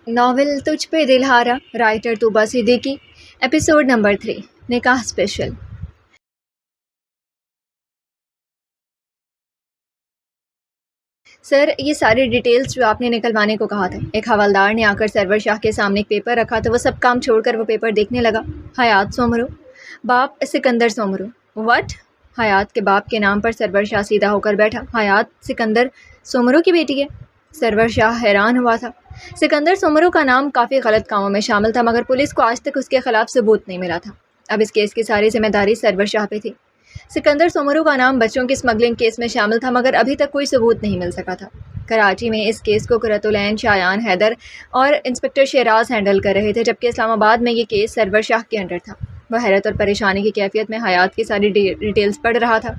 Novel تجھ پہ دلہارا، writer طوبہ Siddiqui, episode number 3، نکاح اسپیشل۔ سر، یہ ساری ڈیٹیلز جو آپ نے نکلوانے کو کہا تھا۔ ایک حوالدار نے آ کر سرور شاہ کے سامنے ایک پیپر رکھا تو وہ سب کام چھوڑ کر وہ پیپر دیکھنے لگا۔ حیات سومرو، باپ سکندر سومرو۔ وٹ؟ حیات کے باپ کے نام پر سرور شاہ سیدھا ہو کر بیٹھا۔ حیات سکندر سومرو کی بیٹی ہے؟ سرور شاہ حیران ہوا تھا۔ سکندر سومرو کا نام کافی غلط کاموں میں شامل تھا، مگر پولیس کو آج تک اس کے خلاف ثبوت نہیں ملا تھا۔ اب اس کیس کی ساری ذمہ داری سرور شاہ پہ تھی۔ سکندر سومرو کا نام بچوں کی اسمگلنگ کیس میں شامل تھا، مگر ابھی تک کوئی ثبوت نہیں مل سکا تھا۔ کراچی میں اس کیس کو قرۃ العین شایان حیدر اور انسپکٹر شیراز ہینڈل کر رہے تھے، جبکہ اسلام آباد میں یہ کیس سرور شاہ کے انڈر تھا۔ وہ حیرت اور پریشانی کی کیفیت میں حیات کی ساری ڈیٹیلز پڑھ رہا تھا۔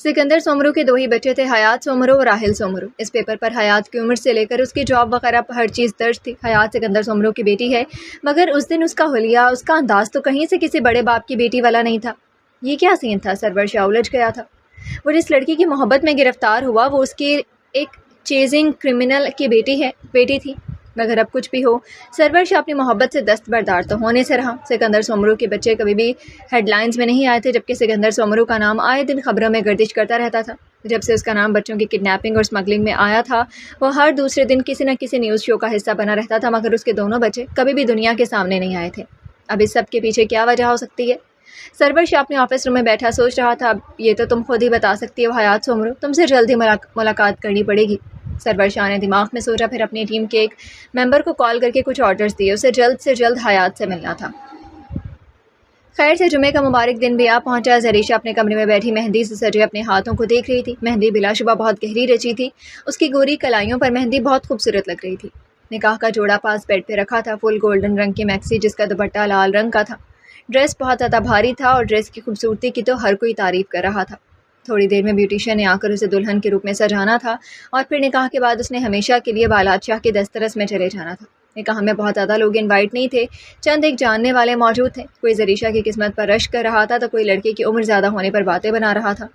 سکندر سومرو کے 2 ہی بچے تھے، حیات سومرو اور راحل سومرو۔ اس پیپر پر حیات کی عمر سے لے کر اس کی جاب وغیرہ ہر چیز درج تھی۔ حیات سکندر سومرو کی بیٹی ہے، مگر اس دن اس کا حلیہ، اس کا انداز تو کہیں سے کسی بڑے باپ کی بیٹی والا نہیں تھا۔ یہ کیا سین تھا؟ سرور شاہ الجھ گیا تھا۔ وہ جس لڑکی کی محبت میں گرفتار ہوا وہ اس کی ایک چیزنگ کرمنل کی بیٹی تھی۔ مگر اب کچھ بھی ہو، سرور شاہ اپنی محبت سے دستبردار تو ہونے سے رہا۔ سکندر سومرو کے بچے کبھی بھی ہیڈ لائنز میں نہیں آئے تھے، جبکہ سکندر سومرو کا نام آئے دن خبروں میں گردش کرتا رہتا تھا۔ جب سے اس کا نام بچوں کی کڈنیپنگ اور اسمگلنگ میں آیا تھا، وہ ہر دوسرے دن کسی نہ کسی نیوز شو کا حصہ بنا رہتا تھا، مگر اس کے دونوں بچے کبھی بھی دنیا کے سامنے نہیں آئے تھے۔ اب اس سب کے پیچھے کیا وجہ ہو سکتی ہے؟ سرور شاہ اپنے آفس روم میں بیٹھا سوچ رہا تھا۔ اب یہ تو تم خود ہی بتا سکتی ہو حیات سومرو، تم سے جلد ہی ملاقات کرنی پڑے گی۔ سرور شاہ نے دماغ میں سوچا، پھر اپنی ٹیم کے ایک ممبر کو کال کر کے کچھ آرڈرز دیے۔ اسے جلد سے جلد حیات سے ملنا تھا۔ خیر سے جمعے کا مبارک دن بھی آ پہنچا۔ زریشہ اپنے کمرے میں بیٹھی مہندی سے سجے اپنے ہاتھوں کو دیکھ رہی تھی۔ مہندی بلا شبہ بہت گہری رچی تھی۔ اس کی گوری کلائیوں پر مہندی بہت خوبصورت لگ رہی تھی۔ نکاح کا جوڑا پاس بیڈ پہ رکھا تھا، فل گولڈن رنگ کی میکسی جس کا دوپٹہ لال رنگ کا تھا۔ ڈریس بہت زیادہ بھاری تھا اور ڈریس کی خوبصورتی کی تو ہر کوئی تعریف کر رہا تھا۔ تھوڑی دیر میں بیوٹیشین نے آ کر اسے دلہن کے روپ میں سجانا تھا اور پھر نکاح کے بعد اس نے ہمیشہ کے لیے بالات شاہ کے دسترس میں چلے جانا تھا۔ نکاح میں بہت زیادہ لوگ انوائٹ نہیں تھے، چند ایک جاننے والے موجود تھے۔ کوئی زریشہ کی قسمت پر رشک کر رہا تھا تو کوئی لڑکی کی عمر زیادہ ہونے پر باتیں بنا رہا تھا،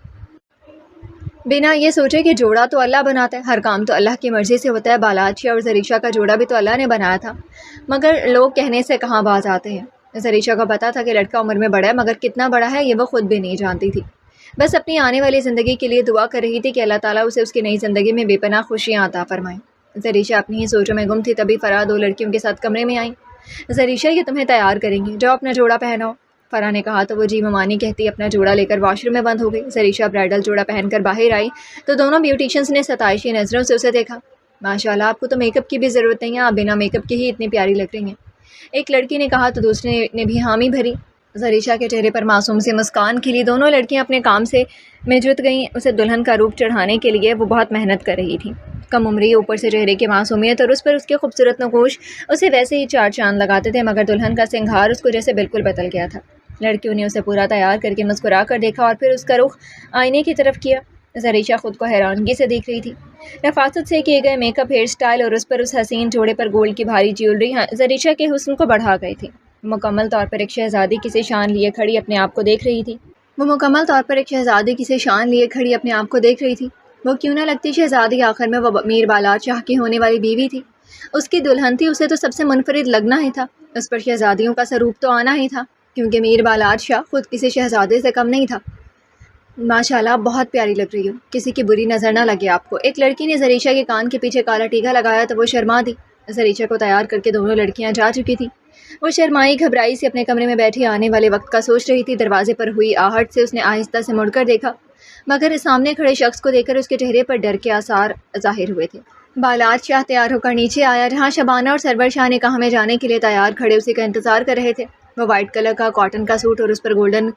بنا یہ سوچے کہ جوڑا تو اللہ بناتا ہے، ہر کام تو اللہ کی مرضی سے ہوتا ہے۔ بالات شاہ اور زریشہ کا جوڑا بھی تو اللہ نے بنایا تھا، مگر لوگ کہنے سے کہاں باز آتے ہیں۔ زریشہ کو پتا تھا کہ لڑکا عمر میں بڑا ہے، مگر کتنا بڑا ہے یہ وہ خود بھی نہیں جانتی تھی۔ بس اپنی آنے والی زندگی کے لیے دعا کر رہی تھی کہ اللہ تعالیٰ اسے اس کی نئی زندگی میں بے پناہ خوشیاں عطا فرمائیں۔ زریشہ اپنی ہی سوچوں میں گم تھی، تبھی فرح 2 لڑکیوں کے ساتھ کمرے میں آئیں۔ زریشہ، یہ تمہیں تیار کریں گے، جاؤ اپنا جوڑا پہناؤ۔ فرح نے کہا تو وہ جی ممانی کہتی اپنا جوڑا لے کر واش روم میں بند ہو گئی۔ زریشہ برائڈل جوڑا پہن کر باہر آئی تو دونوں بیوٹیشینز نے ستائشی نظروں سے اسے دیکھا۔ ماشاءاللہ، آپ کو تو میک اپ کی بھی ضرورت نہیں ہے، آپ بنا میک اپ کے ہی اتنی پیاری لگ رہی ہیں، ایک لڑکی نے کہا تو دوسرے نے بھی حامی بھری۔ زریشہ کے چہرے پر معصوم سی مسکان کھلی۔ دونوں لڑکیاں اپنے کام سے میں جت گئیں۔ اسے دلہن کا روپ چڑھانے کے لیے وہ بہت محنت کر رہی تھی۔ کم عمری، اوپر سے چہرے کی معصومیت اور اس پر اس کے خوبصورت نقوش اسے ویسے ہی 4 چاند لگاتے تھے، مگر دلہن کا سنگھار اس کو جیسے بالکل بدل گیا تھا۔ لڑکیوں نے اسے پورا تیار کر کے مسکرا کر دیکھا اور پھر اس کا رخ آئینے کی طرف کیا۔ زریشہ خود کو حیرانگی سے دیکھ رہی تھی۔ نفاست سے کیے گئے میک اپ، ہیئر اسٹائل اور اس پر اس حسین جوڑے پر گولڈ کی بھاری جیولری زریشہ کے حسن کو بڑھا گئی تھی۔ مکمل طور پر ایک شہزادی کسی شان لیے کھڑی اپنے آپ کو دیکھ رہی تھی۔ وہ کیوں نہ لگتی شہزادی، آخر میں وہ میر بالات شاہ کی ہونے والی بیوی تھی، اس کی دلہن تھی، اسے تو سب سے منفرد لگنا ہی تھا، اس پر شہزادیوں کا سروپ تو آنا ہی تھا، کیونکہ میر بالات شاہ خود کسی شہزادے سے کم نہیں تھا۔ ماشاءاللہ، آپ بہت پیاری لگ رہی ہو، کسی کی بری نظر نہ لگے آپ کو۔ ایک لڑکی نے زریشہ کے کان کے پیچھے کالا ٹیکا لگایا تو وہ شرما دی۔ زریشہ کو تیار کر کے دونوں لڑکیاں جا چکی تھی۔ وہ شرمائی گھبرائی سے اپنے کمرے میں بیٹھی آنے والے وقت کا سوچ رہی تھی۔ دروازے پر ہوئی آہٹ سے اس نے آہستہ سے مڑ کر دیکھا، مگر سامنے کھڑے شخص کو دیکھ کر اس کے چہرے پر ڈر کے آثار ظاہر ہوئے تھے۔ بالات شاہ تیار ہو کر نیچے آیا، جہاں شبانہ اور سرور شاہ نکاح میں جانے کے لیے تیار کھڑے اسی کا انتظار کر رہے تھے۔ وہ وائٹ کلر کا کاٹن کا سوٹ اور اس پر گولڈن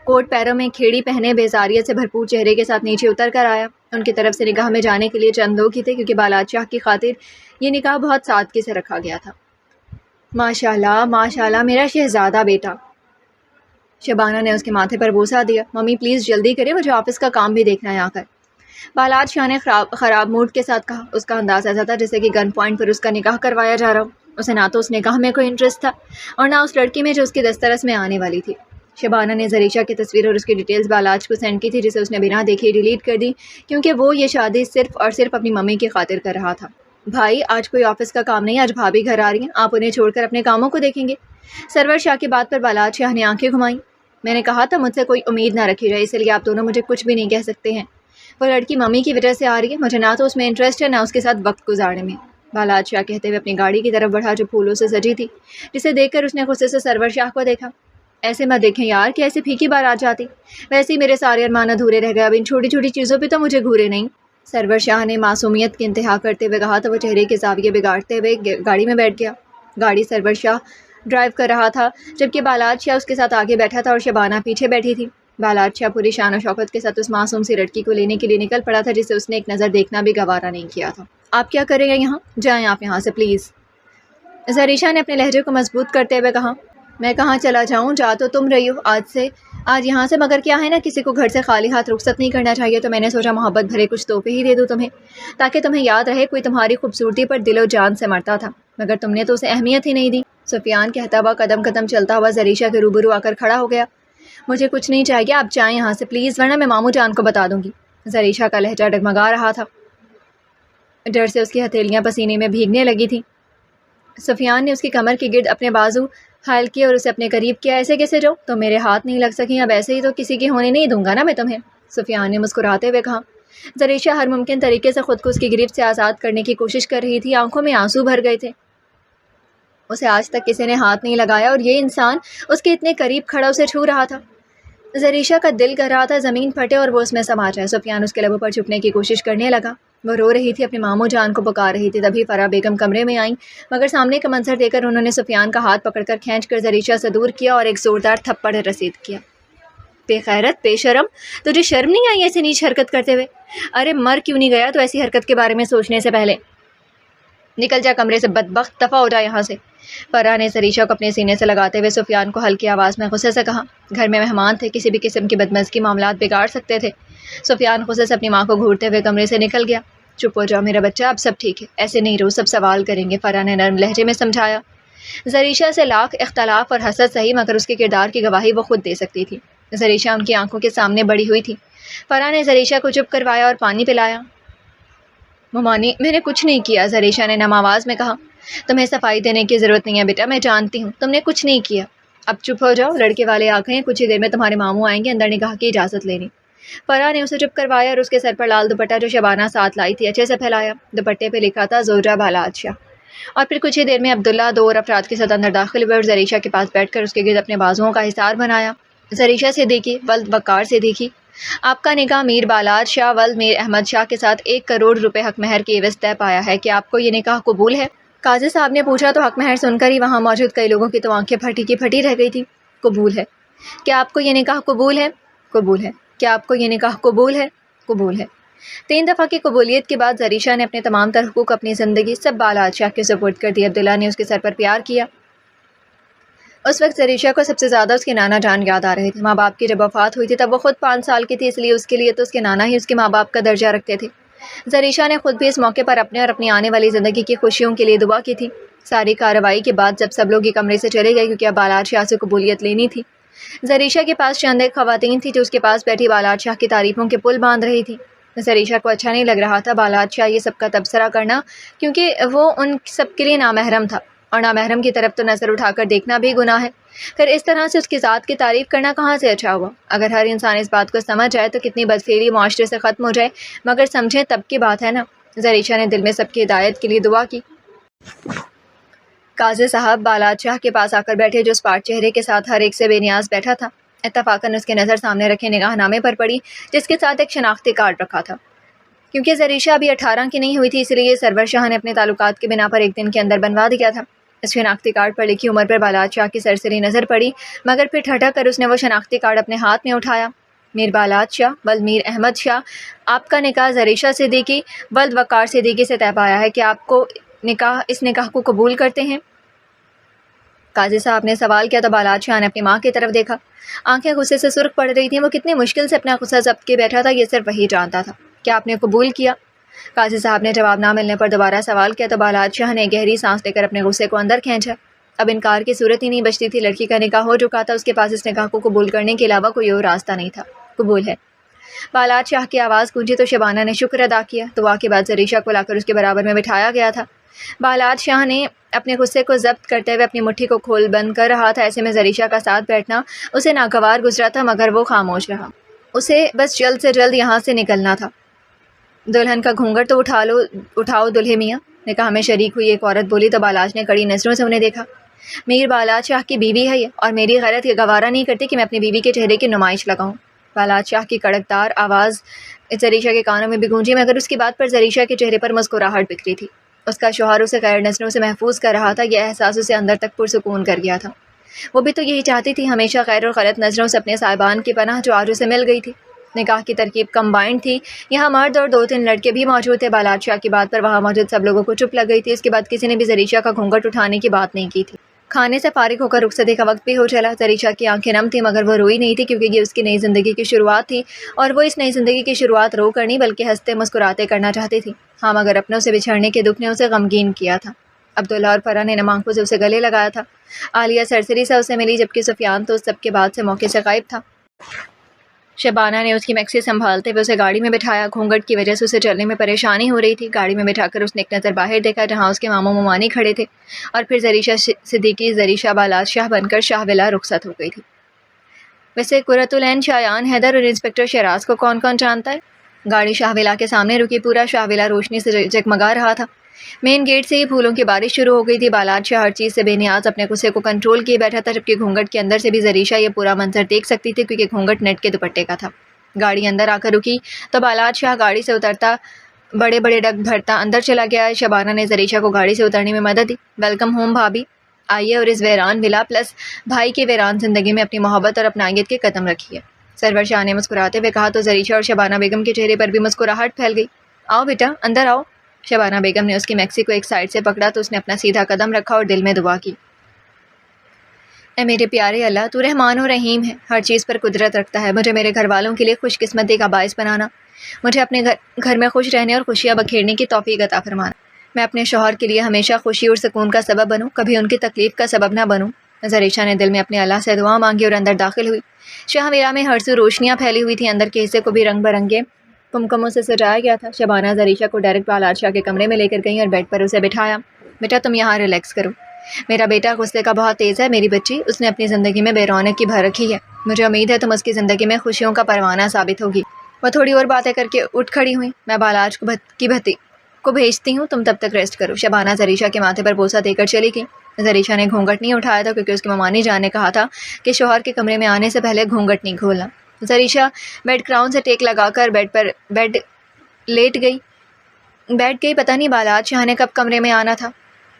کوٹ، پیروں میں کھیڑی پہنے بیزاریت سے بھرپور چہرے کے ساتھ نیچے اتر کر آیا۔ ان کی طرف سے نکاح میں جانے کے لیے چند لوگ ہی تھے، کیونکہ بالات شاہ کی خاطر یہ نکاح بہت سادگی سے رکھا گیا تھا۔ ماشاءاللہ، ماشاءاللہ، میرا شہزادہ بیٹا، شبانہ نے اس کے ماتھے پر بوسہ دیا۔ ممی پلیز جلدی کرے، مجھے آفس کا کام بھی دیکھنا ہے آ کر، بالات شاہ نے خراب موڈ کے ساتھ کہا۔ اس کا انداز ایسا تھا جیسے کہ گن پوائنٹ پر اس کا نکاح کروایا جا رہا ہو۔ اسے نہ تو اس نکاح میں کوئی انٹرسٹ تھا اور نہ اس لڑکی میں جو اس کی دسترس میں آنے والی تھی۔ شبانہ نے زریشہ کی تصویر اور اس کی ڈیٹیلز بالات کو سینڈ کی تھی، جسے اس نے بنا دیکھے ڈیلیٹ کر دی، کیونکہ وہ یہ شادی صرف اور صرف اپنی ممی کی خاطر کر رہا تھا۔ بھائی آج کوئی آفس کا کام نہیں، آج بھابھی گھر آ رہی ہیں، آپ انہیں چھوڑ کر اپنے کاموں کو دیکھیں گے۔ سرور شاہ کی بات پر بالات شاہ نے آنکھیں گھمائیں۔ میں نے کہا تھا مجھ سے کوئی امید نہ رکھی جائے، اس لیے آپ دونوں مجھے کچھ بھی نہیں کہہ سکتے ہیں۔ وہ لڑکی ممی کی وجہ سے آ رہی ہے، مجھے نہ تو اس میں انٹرسٹ ہے نہ اس کے ساتھ وقت گزارنے میں، بالات شاہ کہتے ہوئے اپنی گاڑی کی طرف بڑھا جو پھولوں سے سجی تھی، جسے دیکھ کر اس نے غصے سے سرور شاہ کو دیکھا۔ ایسے مت دیکھیں یار کہ ایسی پھیکی بار آ جاتی، ویسے ہی میرے سارے ارمان ادھورے رہ گئے، اب ان چھوٹی چھوٹی چیزوں پہ تو مجھے گھورے نہیں۔ سرور شاہ نے معصومیت کی انتہا کرتے ہوئے کہا تو وہ چہرے کے زاویے بگاڑتے ہوئے گاڑی میں بیٹھ گیا۔ گاڑی سرور شاہ ڈرائیو کر رہا تھا، جبکہ بالات شاہ اس کے ساتھ آگے بیٹھا تھا اور شبانہ پیچھے بیٹھی تھی۔ بالات شاہ پوری شان و شوکت کے ساتھ اس معصوم سی لڑکی کو لینے کے لیے نکل پڑا تھا جسے اس نے ایک نظر دیکھنا بھی گوارا نہیں کیا تھا۔ آپ کیا کریں گے یہاں؟ جائیں آپ یہاں سے پلیز، زریشا نے اپنے لہجے کو مضبوط کرتے ہوئے کہا۔ میں کہاں چلا جاؤں، جا تو تم رہی ہو آج یہاں سے، مگر کیا ہے نا کسی کو گھر سے خالی ہاتھ رخصت نہیں کرنا چاہیے، تو میں نے سوچا محبت بھرے کچھ تحفے ہی دے دوں تمہیں، تاکہ تمہیں یاد رہے کوئی تمہاری خوبصورتی پر دل و جان سے مرتا تھا، مگر تم نے تو اسے اہمیت ہی نہیں دی۔ سفیان کہتا ہوا قدم قدم چلتا ہوا زریشا کے روبرو آ کر کھڑا ہو گیا۔ مجھے کچھ نہیں چاہیے، آپ جائیں یہاں سے پلیز، ورنہ میں ماموں جان کو بتا دوں گی۔ زریشا کا لہجہ ڈگمگا رہا تھا، ڈر سے اس کی ہتھیلیاں پسینے میں بھیگنے لگی تھیں۔ سفیان نے اس کی کمر کے گرد اپنے بازو حائل کیے اور اسے اپنے قریب کیا۔ ایسے کیسے جاؤ؟ تو میرے ہاتھ نہیں لگ سکیں، اب ایسے ہی تو کسی کی ہونے نہیں دوں گا نا میں تمہیں، سفیان نے مسکراتے ہوئے کہا۔ زریشا ہر ممکن طریقے سے خود کو اس کی گرفت سے آزاد کرنے کی کوشش کر رہی تھی، آنکھوں میں آنسو بھر گئے تھے۔ اسے آج تک کسی نے ہاتھ نہیں لگایا اور یہ انسان اس کے اتنے قریب کھڑا اسے چھو رہا تھا۔ زریشا کا دل کر رہا تھا زمین پھٹے اور وہ اس میں سما جائے۔ سفیان اس کے لبوں پر چھپنے کی کوشش کرنے لگا، وہ رو رہی تھی، اپنے ماموں جان کو پکار رہی تھی۔ تبھی فرح بیگم کمرے میں آئیں، مگر سامنے کا منظر دیکھ کر انہوں نے سفیان کا ہاتھ پکڑ کر کھینچ کر زریشا سے دور کیا اور ایک زوردار تھپڑ رسید کیا۔ بے غیرت، بے شرم، تجھے شرم نہیں آئی ایسی نیچ حرکت کرتے ہوئے؟ ارے مر کیوں نہیں گیا تو ایسی حرکت کے بارے میں سوچنے سے پہلے؟ نکل جا کمرے سے بدبخت، دفع ہو جا یہاں سے۔ فرح نے زریشا کو اپنے سینے سے لگاتے ہوئے سفیان کو ہلکی آواز میں غصے سے کہا۔ گھر میں مہمان تھے، کسی بھی قسم کی بدمزگی معاملات بگاڑ سکتے تھے۔ سفیان غصے سے اپنی ماں کو گھورتے ہوئے کمرے سے نکل گیا۔ چپ ہو جاؤ میرا بچہ، اب سب ٹھیک ہے، ایسے نہیں رو، سب سوال کریں گے، فرح نے نرم لہجے میں سمجھایا۔ زریشا سے لاکھ اختلاف اور حسد سہی، مگر اس کے کردار کی گواہی وہ خود دے سکتی تھی۔ زریشا ان کی آنکھوں کے سامنے بڑی ہوئی تھی۔ فرح نے زریشا کو چپ کروایا اور پانی پلایا۔ ممانی، میں نے کچھ نہیں کیا، زریشا نے نم آواز میں کہا۔ تمہیں صفائی دینے کی ضرورت نہیں ہے بیٹا، میں جانتی ہوں تم نے کچھ نہیں کیا، اب چپ ہو جاؤ، لڑکے والے آ گئے ہیں، کچھ ہی دیر میں تمہارے ماموں آئیں گے، اندر نکاح کی اجازت لینی۔ فرح نے اسے چپ کروایا اور اس کے سر پر لال دوپٹہ جو شبانہ ساتھ لائی تھی اچھے سے پھیلایا۔ دوپٹے پہ لکھا تھا زوجہ بالات شاہ۔ اور پھر کچھ ہی دیر میں عبداللہ دو اور افراد کے ساتھ اندر داخل ہوئے اور زریشا کے پاس بیٹھ کر اس کے گرد اپنے بازوؤں کا حصار بنایا۔ زریشا صدیقی ولد وقار صدیقی، آپ کا نکاح میر بالات شاہ ولد میر احمد شاہ کے ساتھ 1 کروڑ روپے حق مہر کی عوض طے پایا ہے، کہ آپ کو یہ نکاح قبول ہے؟ قاضی صاحب نے پوچھا تو حق مہر سن کر ہی وہاں موجود کئی لوگوں کی تو آنکھیں پھٹی کی پھٹی رہ گئی تھی۔ قبول ہے؟ کیا آپ کو یہ نکاح قبول ہے؟ قبول ہے۔ کیا آپ کو یہ نکاح قبول ہے؟ قبول ہے۔ 3 دفعہ کی قبولیت کے بعد زریشا نے اپنے تمام تر حقوق، اپنی زندگی سب بالات شاہ کے سپرد کر دی۔ عبداللہ نے اس کے سر پر پیار کیا۔ اس وقت زریشا کو سب سے زیادہ اس کے نانا جان یاد آ رہے تھے۔ ماں باپ کی جب وفات ہوئی تھی تب وہ خود 5 سال کی تھی، اس لیے اس کے لیے تو اس کے نانا ہی اس کے ماں باپ کا درجہ رکھتے تھے۔ زریشا نے خود بھی اس موقع پر اپنے اور اپنی آنے والی زندگی کی خوشیوں کے لیے دعا کی تھی۔ ساری کارروائی کے بعد جب سب لوگ یہ کمرے سے چلے گئے کیونکہ اب بالات شاہ سے قبولیت لینی تھی، زریشا کے پاس چند ایک خواتین تھیں جو اس کے پاس بیٹھی بالات شاہ کی تعریفوں کے پل باندھ رہی تھی۔ زریشا کو اچھا نہیں لگ رہا تھا بالات شاہ یہ سب کا تبصرہ کرنا، کیونکہ وہ ان سب کے لیے نامحرم تھا، اور نامحرم کی طرف تو نظر اٹھا کر دیکھنا بھی گناہ ہے۔ پھر اس طرح سے اس کی ذات کی تعریف کرنا کہاں سے اچھا ہوا؟ اگر ہر انسان اس بات کو سمجھ جائے تو کتنی بدفعلی معاشرے سے ختم ہو جائے، مگر سمجھیں تب کی بات ہے نا۔ زریشا نے دل میں سب کی ہدایت کے لیے دعا کی۔ قاضی صاحب بالات شاہ کے پاس آ کر بیٹھے جو اسپاٹ چہرے کے ساتھ ہر ایک سے بے نیاز بیٹھا تھا۔ اتفاقاً اس کے نظر سامنے رکھے نگاہ نامے پر پڑی جس کے ساتھ ایک شناختی کارڈ رکھا تھا۔ کیونکہ زریشا ابھی 18 کی نہیں ہوئی تھی، اس لیے سرور شاہ نے اپنے تعلقات کی بنا پر 1 دن کے اندر بنوا دیا تھا۔ اس شناختی کارڈ پر لکھی عمر پر بالات شاہ کی سرسری نظر پڑی، مگر پھر ٹھٹک کر اس نے وہ شناختی کارڈ اپنے ہاتھ میں اٹھایا۔ میر بالات شاہ ولد میر احمد شاہ، آپ کا نکاح زریشا صدیقی ولد وقار صدیقی سے طے پایا ہے، کہ آپ کو اس نکاح کو قبول کرتے ہیں؟ قاضی صاحب نے سوال کیا تو بالات شاہ نے اپنی ماں کی طرف دیکھا۔ آنکھیں غصے سے سرخ پڑ رہی تھیں، وہ کتنی مشکل سے اپنا غصہ ضبط کے بیٹھا تھا یہ صرف وہی جانتا تھا۔ کیا آپ نے قبول کیا؟ قاضی صاحب نے جواب نہ ملنے پر دوبارہ سوال کیا تو بالات شاہ نے گہری سانس لے کر اپنے غصے کو اندر کھینچا۔ اب انکار کی صورت ہی نہیں بچتی تھی، لڑکی کا نکاح ہو چکا تھا، اس کے پاس اس نکاح کو قبول کرنے کے علاوہ کوئی اور راستہ نہیں تھا۔ قبول ہے۔ بالات شاہ کی آواز گونجی تو شبانہ نے شکر ادا کیا۔ دعا کے بعد زریشہ کو لا کر اس کے برابر میں بٹھایا گیا تھا۔ بالات شاہ نے اپنے غصے کو ضبط کرتے ہوئے اپنی مٹھی کو کھول بند کر رہا تھا۔ ایسے میں زریشہ کا ساتھ بیٹھنا اسے ناگوار گزرا تھا، مگر وہ خاموش رہا۔ اسے بس جلد سے جلد یہاں سے نکلنا تھا۔ دلہن کا گھونگھٹ تو اٹھاؤ دلہے میاں، نکاح میں شریک ہوئی ایک عورت بولی تو بالاج نے کڑی نظروں سے انہیں دیکھا۔ میر بالات شاہ کی بیوی ہے یہ، اور میری غیرت یہ گوارا نہیں کرتی کہ میں اپنی بیوی کے چہرے کی نمائش لگاؤں۔ بالات شاہ کی کڑکدار آواز زریشہ کے کانوں میں بھی گونجی، مگر اس کی بات پر زریشہ کے چہرے پر مسکراہٹ بکھری تھی۔ اس کا شوہر اسے غیر نظروں سے محفوظ کر رہا تھا، یہ احساس اسے اندر تک پرسکون کر گیا تھا۔ وہ بھی تو یہی چاہتی تھی، ہمیشہ غیر اور غلط نظروں سے اپنے صاحبان کی پناہ جو آج اسے مل گئی تھی۔ نکاح کی ترکیب کمبائنڈ تھی، یہاں مرد اور 2-3 لڑکے بھی موجود تھے۔ بالات شاہ کی بات پر وہاں موجود سب لوگوں کو چپ لگ گئی تھی۔ اس کے بعد کسی نے بھی زریشہ کا گھونگھٹ اٹھانے کی بات نہیں کی تھی۔ کھانے سے فارغ ہو کر رخصتی کا وقت بھی ہو چلا۔ زریشہ کی آنکھیں نم تھیں، مگر وہ روئی نہیں تھی، کیونکہ یہ اس کی نئی زندگی کی شروعات تھی، اور وہ اس نئی زندگی کی شروعات رو کر نہیں بلکہ ہنستے مسکراتے کرنا چاہتی تھی۔ ہاں، مگر اپنوں سے بچھڑنے کے دکھ نے اسے غمگین کیا تھا۔ عبداللہ اور فرح نے نم آنکھوں سے اسے گلے لگایا تھا۔ عالیہ سرسری سے اسے ملی، جبکہ سفیان تو اس سب کے بعد سے موقع سے غائب تھا۔ شبانہ نے اس کی میکسی سنبھالتے ہوئے اسے گاڑی میں بٹھایا۔ گھونگھٹ کی وجہ سے اسے چلنے میں پریشانی ہو رہی تھی۔ گاڑی میں بٹھا کر اس نے ایک نظر باہر دیکھا، جہاں اس کے ماموں ممانی کھڑے تھے، اور پھر زریشہ صدیقی زریشہ بالات شاہ بن کر شاہ ولا رخصت ہو گئی تھی۔ ویسے قرۃ العین شایان حیدر اور انسپکٹر شیراز کو کون کون جانتا ہے؟ گاڑی شاہ ولا کے سامنے رکی، پورا شاہ ولا روشنی سے جگمگا رہا تھا۔ مین گیٹ سے ہی پھولوں کی بارش شروع ہو گئی تھی۔ بالات شاہ ہر چیز سے بے نیاز اپنے غصے کو کنٹرول کیے بیٹھا تھا، جبکہ گھونگھٹ کے اندر سے بھی زریشہ یہ پورا منظر دیکھ سکتی تھی، کیونکہ گھونگھٹ نیٹ کے دوپٹے کا تھا۔ گاڑی اندر آ کر رکی تو بالات شاہ گاڑی سے اترتا، بڑے بڑے ڈگ بھرتا اندر چلا گیا۔ شبانہ نے زریشہ کو گاڑی سے اترنے میں مدد دی۔ ویلکم ہوم بھابی، آئیے اور اس ویران ولا پلس بھائی کی ویران زندگی میں اپنی محبت اور اپنائیت کے قدم رکھیے، سرور شاہ نے مسکراتے ہوئے کہا تو زریشہ اور شبانہ بیگم کے چہرے پر بھی مسکراہٹ پھیل گئی۔ آؤ بیٹا اندر آؤ۔ شبانہ بیگم نے اس کی میکسی کو ایک سائڈ سے پکڑا تو اس نے اپنا سیدھا قدم رکھا اور دل میں دعا کی، اے میرے پیارے اللہ، تو رحمان و رحیم ہے، ہر چیز پر قدرت رکھتا ہے، مجھے میرے گھر والوں کے لیے خوش قسمتی کا باعث بنانا، مجھے اپنے گھر میں خوش رہنے اور خوشیاں بکھیرنے کی توفیق عطا فرمانا، میں اپنے شوہر کے لیے ہمیشہ خوشی اور سکون کا سبب بنوں، کبھی ان کی تکلیف کا سبب نہ بنوں۔ زریشہ نے دل میں اپنے اللہ سے دعا مانگی اور اندر داخل ہوئی۔ شاہ ولا میں ہر سو روشنیاں پھیلی ہوئی تھیں، اندر کے حصے کو بھی رنگ برنگے کمکموں سے سجایا گیا تھا۔ شبانہ زریشہ کو ڈائریکٹ بالات شاہ کے کمرے میں لے کر گئیں اور بیڈ پر اسے بٹھایا۔ بیٹا تم یہاں ریلیکس کرو، میرا بیٹا غصے کا بہت تیز ہے، میری بچی اس نے اپنی زندگی میں بے رونقی بھر رکھی ہے، مجھے امید ہے تم اس کی زندگی میں خوشیوں کا پروانہ ثابت ہوگی۔ وہ تھوڑی اور باتیں کر کے اٹھ کھڑی ہوئی۔ میں بالاج کی بھتی کو بھیجتی ہوں، تم تب تک ریسٹ کرو۔ شبانہ زریشہ کے ماتھے پر بوسہ دے کر چلی گئی۔ زریشہ نے گھونگھٹ نہیں اٹھایا تھا، کیونکہ اس کی ممانی جان نے کہا تھا کہ شوہر کے کمرے میں آنے سے پہلے گھونگھٹ نہیں کھولنا۔ زریشہ بیڈ کراؤن سے ٹیک لگا کر بیڈ لیٹ گئی۔ پتہ نہیں بالات شاہ نے کب کمرے میں آنا تھا۔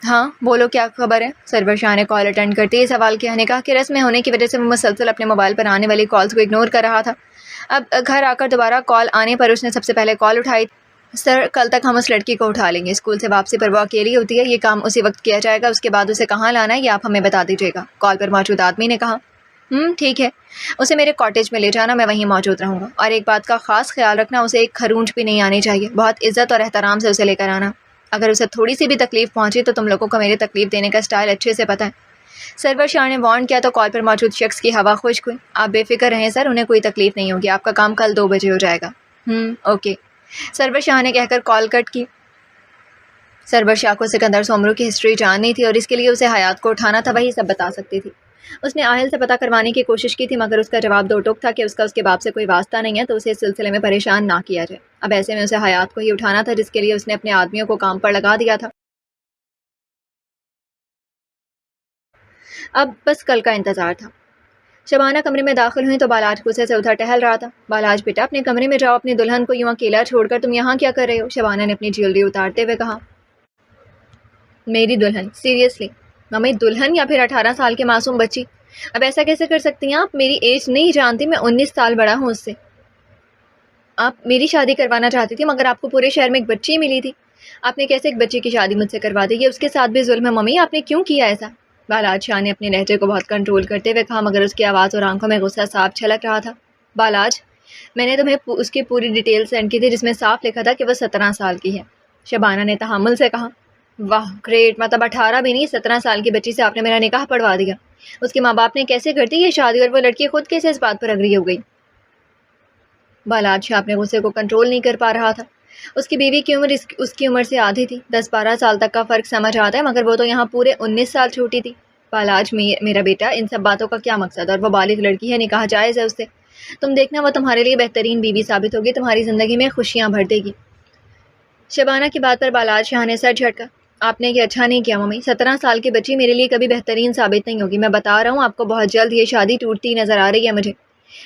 ہاں بولو کیا خبر ہے؟ سرور شاہ نے کال اٹینڈ کرتے ہی سوال کیا۔ نے کہا کہ رسم میں ہونے کی وجہ سے وہ مسلسل اپنے موبائل پر آنے والی کالز کو اگنور کر رہا تھا، اب گھر آ کر دوبارہ کال آنے پر اس نے سب سے پہلے کال اٹھائی۔ سر کل تک ہم اس لڑکی کو اٹھا لیں گے، اسکول سے واپسی پر وہ اکیلی ہوتی ہے، یہ کام اسی وقت کیا جائے گا، اس کے بعد اسے کہاں لانا ہے یہ آپ ہمیں بتا دیجیے گا۔ کال پر موجود آدمی نے کہا ٹھیک ہے، اسے میرے کاٹیج میں لے جانا، میں وہیں موجود رہوں گا، اور ایک بات کا خاص خیال رکھنا، اسے ایک خرونچ بھی نہیں آنی چاہیے، بہت عزت اور احترام سے اسے لے کر آنا، اگر اسے تھوڑی سی بھی تکلیف پہنچی تو تم لوگوں کو میری تکلیف دینے کا اسٹائل اچھے سے پتہ ہے۔ سرور شاہ نے وارن کیا تو کال پر موجود شخص کی ہوا خشک ہوئی۔ آپ بے فکر رہیں سر، انہیں کوئی تکلیف نہیں ہوگی، آپ کا کام کل 2 بجے ہو جائے گا۔ اوکے، سرور شاہ نے کہہ کر کال کٹ کی۔ سرور شاہ کو سکندر سومرو کی ہسٹری جاننی تھی، اور اس کے لیے اسے حیات کو اٹھانا تھا، وہی سب بتا سکتی تھی۔ اس نے آہل سے پتہ کروانے کی کوشش کی تھی، مگر اس کا جواب 2 ٹوک تھا کہ اس کے باپ سے کوئی واسطہ نہیں ہے، تو اسے اس سلسلے میں پریشان نہ کیا جائے۔ اب ایسے میں اسے حیات کو ہی اٹھانا تھا، جس کے لیے اس نے اپنے آدمیوں کو کام پر لگا دیا تھا۔ اب بس کل کا انتظار تھا۔ شبانہ کمرے میں داخل ہوئی تو بالاج غصے سے ادھر ٹہل رہا تھا۔ بالاج بیٹا اپنے کمرے میں جاؤ، اپنی دلہن کو یوں اکیلا چھوڑ کر تم یہاں کیا کر رہے ہو؟ شبانہ نے اپنی جیولری اتارتے ہوئے کہا۔ میری دلہن؟ سیریسلی ممی، دلہن یا پھر 18 سال کی معصوم بچی؟ اب ایسا کیسے کر سکتی ہیں آپ؟ میری ایج نہیں جانتی، میں 19 سال بڑا ہوں اس سے۔ آپ میری شادی کروانا چاہتی تھی، مگر آپ کو پورے شہر میں ایک بچی ملی تھی، آپ نے کیسے ایک بچی کی شادی مجھ سے کروا دی؟ یہ اس کے ساتھ بھی ظلم ہے ممی، آپ نے کیوں کیا ایسا؟ بالاج شاہ نے اپنے لہجے کو بہت کنٹرول کرتے ہوئے کہا، مگر اس کی آواز اور آنکھوں میں غصہ صاف چھلک رہا تھا۔ بالاج، میں نے تمہیں اس کی پوری ڈیٹیل سینڈ کی تھی، جس میں صاف لکھا تھا کہ وہ 17 سال کی ہے۔ شبانہ نے تحمل سے کہا، واہ گریٹ، مطلب 18 بھی نہیں، 17 سال کی بچی سے آپ نے میرا نکاح پڑھوا دیا۔ اس کے ماں باپ نے کیسے کر دی یہ شادی، اور وہ لڑکی خود کیسے اس بات پر اگری ہو گئی؟ بالاچ شاہ اپنے غصے کو کنٹرول نہیں کر پا رہا تھا۔ اس کی بیوی کی عمر اس کی عمر سے آدھی تھی۔ 10-12 سال تک کا فرق سمجھ آتا ہے، مگر وہ تو یہاں پورے 19 سال چھوٹی تھی۔ بالاچ میرا بیٹا، ان سب باتوں کا کیا مقصد؟ اور وہ بالغ لڑکی ہے، نکاح جائز ہے اس سے۔ تم دیکھنا، وہ تمہارے لیے بہترین بیوی ثابت ہوگی، تمہاری زندگی میں خوشیاں بھر دے گی۔ شبانہ کی بات پر بالاچ شاہ نے سر جھٹکا۔ آپ نے یہ اچھا نہیں کیا ممی، 17 سال کی بچی میرے لیے کبھی بہترین ثابت نہیں ہوگی۔ میں بتا رہا ہوں آپ کو، بہت جلد یہ شادی ٹوٹتی نظر آ رہی ہے مجھے۔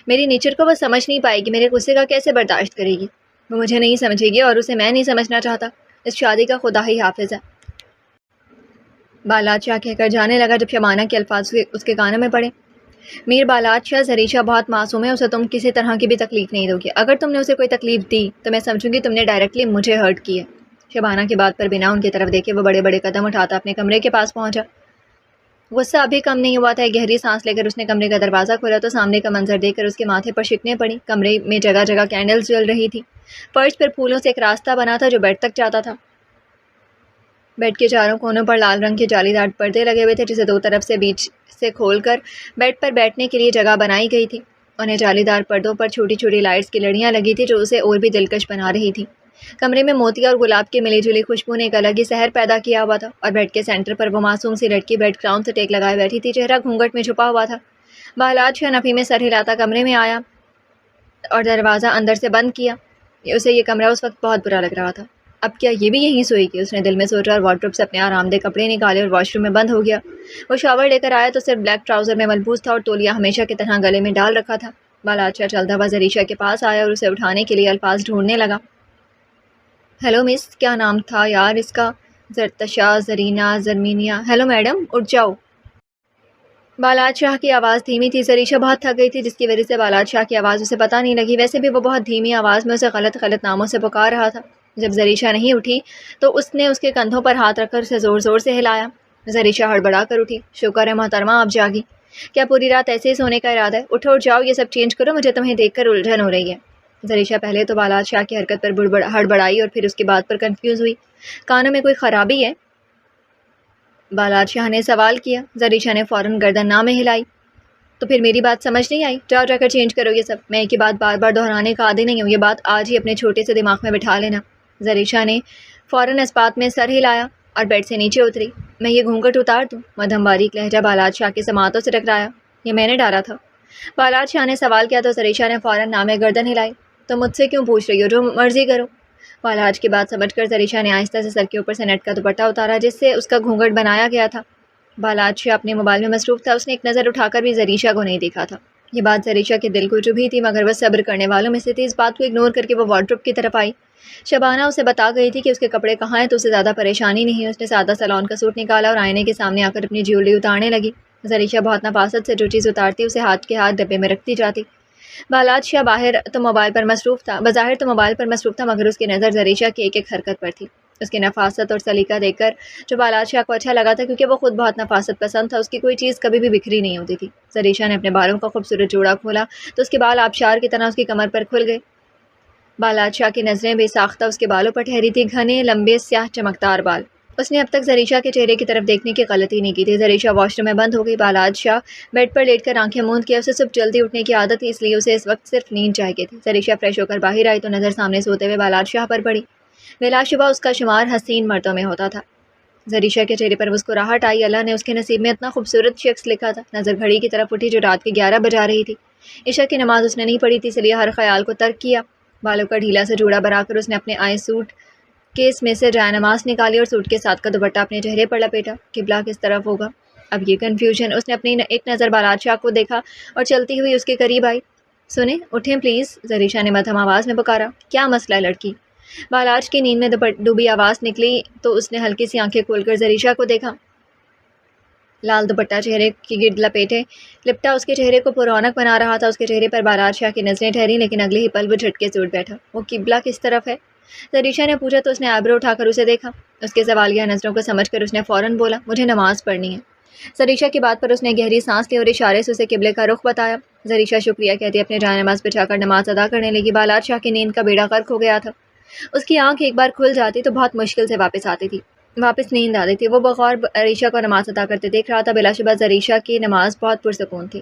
میری نیچر کو وہ سمجھ نہیں پائے گی، میرے غصے کا کیسے برداشت کرے گی؟ وہ مجھے نہیں سمجھے گی اور اسے میں نہیں سمجھنا چاہتا۔ اس شادی کا خدا ہی حافظ ہے، بالاچ شاہ کہہ کر جانے لگا جب شبانہ کے الفاظ اس کے کانوں میں پڑے۔ میر بالاچ شاہ، زریشہ بہت معصوم ہے، اسے تم کسی طرح کی بھی تکلیف نہیں دو گی۔ اگر تم نے اسے کوئی تکلیف دی تو میں سمجھوں گی تم نے ڈائریکٹلی مجھے ہرٹ کی ہے۔ شبانہ کی بات پر بنا ان کی طرف دیکھے وہ بڑے بڑے قدم اٹھاتا اپنے کمرے کے پاس پہنچا۔ غصہ ابھی کم نہیں ہوا تھا۔ ایک گہری سانس لے کر اس نے کمرے کا دروازہ کھولا تو سامنے کا منظر دیکھ کر اس کے ماتھے پر شکنیں پڑی۔ کمرے میں جگہ جگہ کینڈلز جل رہی تھی۔ فرش پر پھولوں سے ایک راستہ بنا تھا جو بیڈ تک جاتا تھا۔ بیڈ کے چاروں کونوں پر لال رنگ کے جالی دار پردے لگے ہوئے تھے، جسے دو طرف سے بیچ سے کھول کر بیڈ پر بیٹھنے کے لیے جگہ بنائی گئی تھی۔ انہیں جالی دار پردوں پر چھوٹی چھوٹی لائٹس کی لڑیاں لگی تھی جو اسے اور بھی دلکش بنا رہی تھی۔ کمرے میں موتیا اور گلاب کی ملی جلی خوشبو نے ایک الگ ہی سحر پیدا کیا ہوا تھا، اور بیڈ کے سینٹر پر وہ معصوم سی لڑکی بیڈ کراؤن سے ٹیک لگائے بیٹھی تھی، چہرہ گھونگھٹ میں چھپا ہوا تھا۔ بالاچ شاہ نفی میں سر ہلاتا کمرے میں آیا اور دروازہ اندر سے بند کیا۔ اسے یہ کمرہ اس وقت بہت برا لگ رہا تھا۔ اب کیا یہ بھی یہیں سوئے گی؟ اس نے دل میں سوچا اور وارڈروب سے اپنے آرام دہ کپڑے نکالے اور واش روم میں بند ہو گیا۔ وہ شاور لے کر آیا تو صرف بلیک ٹراؤزر میں ملبوس تھا اور تولیہ ہمیشہ کی طرح گلے میں ڈال رکھا تھا۔ بالاچ شاہ چلتا ہوا زریشہ کے پاس آیا اور اسے اٹھانے کے لیے الفاظ ڈھونڈنے لگا۔ ہیلو مس، کیا نام تھا یار اس کا؟ زرتشا، زرینہ، زرمینیا۔ ہیلو میڈم، اٹھ جاؤ۔ بالاچ شاہ کی آواز دھیمی تھی۔ زریشہ بہت تھک گئی تھی، جس کی وجہ سے بالاچ شاہ کی آواز اسے پتہ نہیں لگی۔ ویسے بھی وہ بہت دھیمی آواز میں اسے غلط غلط ناموں سے پکار رہا تھا۔ جب زریشہ نہیں اٹھی تو اس نے اس کے کندھوں پر ہاتھ رکھ کر اسے زور زور سے ہلایا۔ زریشہ ہڑبڑا کر اٹھی۔ شکر ہے محترمہ آپ جاگی۔ کیا پوری رات ایسے ہی سونے کا ارادہ ہے؟ اٹھو اور جاؤ، یہ سب چینج کرو، مجھے تمہیں دیکھ کر الجھن ہو رہی ہے۔ زریشہ پہلے تو بالاچ شاہ کی حرکت پر ہڑبڑائی اور پھر اس کی بات پر کنفیوز ہوئی۔ کانوں میں کوئی خرابی ہے؟ بالاچ شاہ نے سوال کیا۔ زریشہ نے فوراً گردن نہ میں ہلائی۔ تو پھر میری بات سمجھ نہیں آئی؟ جاؤ جا کر چینج کرو یہ سب۔ میں ایک ہی بات بار بار دہرانے کا عادی نہیں ہوں، یہ بات آج ہی اپنے چھوٹے سے دماغ میں بٹھا لینا۔ زریشہ نے فوراً اس بات میں سر ہلایا اور بیڈ سے نیچے اتری۔ میں یہ گھونگھٹ اتار دوں؟ مدھم باریک لہجہ بالاچ شاہ کی سماعتوں سے ٹکرایا۔ یہ میں نے ڈالا تھا؟ بالاچ شاہ نے سوال کیا تو زریشہ نے فوراً نہ میں گردن ہلائی۔ تو مجھ سے کیوں پوچھ رہی ہو؟ جو مرضی کرو۔ بالاچ کی بات سمجھ کر زریشہ نے آہستہ سے سر کے اوپر سے نیٹ کا دوپٹہ اتارا جس سے اس کا گھونگھٹ بنایا گیا تھا۔ بالاچ شاہ اپنے موبائل میں مصروف تھا، اس نے ایک نظر اٹھا کر بھی زریشہ کو نہیں دیکھا تھا۔ یہ بات زریشہ کے دل کو چبھی تھی، مگر وہ صبر کرنے والوں میں سے تھی۔ اس بات کو اگنور کر کے وہ وارڈروب کی طرف آئی۔ شبانہ اسے بتا گئی تھی کہ اس کے کپڑے کہاں ہیں تو اسے زیادہ پریشانی نہیں۔ اس نے سادہ سالون کا سوٹ نکالا اور آئینے کے سامنے آ کر اپنی جیولری اتارنے لگی۔ زریشہ بہت نفاست سے جو چیز اتارتی اسے ہاتھ کے ہاتھ ڈبے میں رکھتی جاتی۔ بالاچ شاہ بظاہر تو موبائل پر مصروف تھا، مگر اس کی نظر زریشہ کی ایک ایک حرکت پر تھی۔ اس کی نفاست اور سلیقہ دیکھ کر جو بالاچ شاہ کو اچھا لگا تھا، کیونکہ وہ خود بہت نفاست پسند تھا، اس کی کوئی چیز کبھی بھی بکھری نہیں ہوتی تھی۔ زریشہ نے اپنے بالوں کا خوبصورت جوڑا کھولا تو اس کے بال آبشار کی طرح اس کی کمر پر کھل گئے۔ بالاچ شاہ کی نظریں بے ساختہ اس کے بالوں پر ٹھہری تھی، گھنے لمبے سیاہ چمکدار بال۔ اس نے اب تک زریشہ کے چہرے کی طرف دیکھنے کی غلطی نہیں کی تھی۔ زریشہ واش روم میں بند ہو گئی۔ بالاچ شاہ بیڈ پر لیٹ کر آنکھیں موند کیا۔ اسے صرف جلدی اٹھنے کی عادت تھی، اس لیے اسے اس وقت صرف نیند چاہیے تھی۔ زریشہ فریش ہو کر باہر آئی تو نظر سامنے سوتے ہوئے بالاچ شاہ پر پڑی۔ بلا شبہ اس کا شمار حسین مردوں میں ہوتا تھا۔ زریشہ کے چہرے پر مسکراہٹ آئی۔ اللہ نے اس کے نصیب میں اتنا خوبصورت شخص لکھا تھا۔ نظر گھڑی کی طرف اٹھی جو رات کے 11 بجا رہی تھی۔ عشاء کی نماز اس نے نہیں پڑھی تھی، اس لیے ہر خیال کو ترک کیا۔ بالوں کا ڈھیلا سے جوڑا بنا کر اس نے اپنے آئے سوٹ کیس میں سے جائے نماز نکالی اور سوٹ کے ساتھ کا دوپٹہ اپنے چہرے پر لپیٹا۔ قبلہ کس طرف ہوگا؟ اب یہ کنفیوژن۔ اس نے اپنی ایک نظر بالاچ شاہ کو دیکھا اور چلتی ہوئی اس کے قریب آئی۔ سنیں، اٹھیں پلیز، زریشہ نے مدھم آواز میں پکارا۔ کیا مسئلہ ہے لڑکی؟ بالاچ کی نیند میں ڈوبی آواز نکلی تو اس نے ہلکی سی آنکھیں کھول کر زریشہ کو دیکھا۔ لال دوپٹہ چہرے کی گرد لپٹا اس کے چہرے کو پررونق بنا رہا تھا۔ اس کے چہرے پر بالاچ شاہ کی نظریں ٹھہری، لیکن اگلے ہی پل وہ جھٹکے سے اٹھ بیٹھا۔ وہ قبلہ کس طرف ہے؟ زریشہ نے پوچھا تو اس نے آئبرو اٹھا کر اسے دیکھا۔ اس کے سوالیہ نظروں کو سمجھ کر اس نے فوراً بولا، مجھے نماز پڑھنی ہے۔ زریشہ کی بات پر اس نے گہری سانس لی اور اشارے سے اسے قبلے کا رخ بتایا۔ زریشہ شکریہ کہتی اپنے جائے نماز بچھا کر نماز ادا کرنے لگی۔ بالاچ شاہ کی نیند کا بیڑا غرق ہو گیا تھا۔ اس کی آنکھ ایک بار کھل جاتی تو بہت مشکل سے واپس نیند آتی تھی۔ وہ بغور زریشہ کو نماز ادا کرتے دیکھ رہا تھا۔ بلا شبہ زریشہ کی نماز بہت پرسکون تھی۔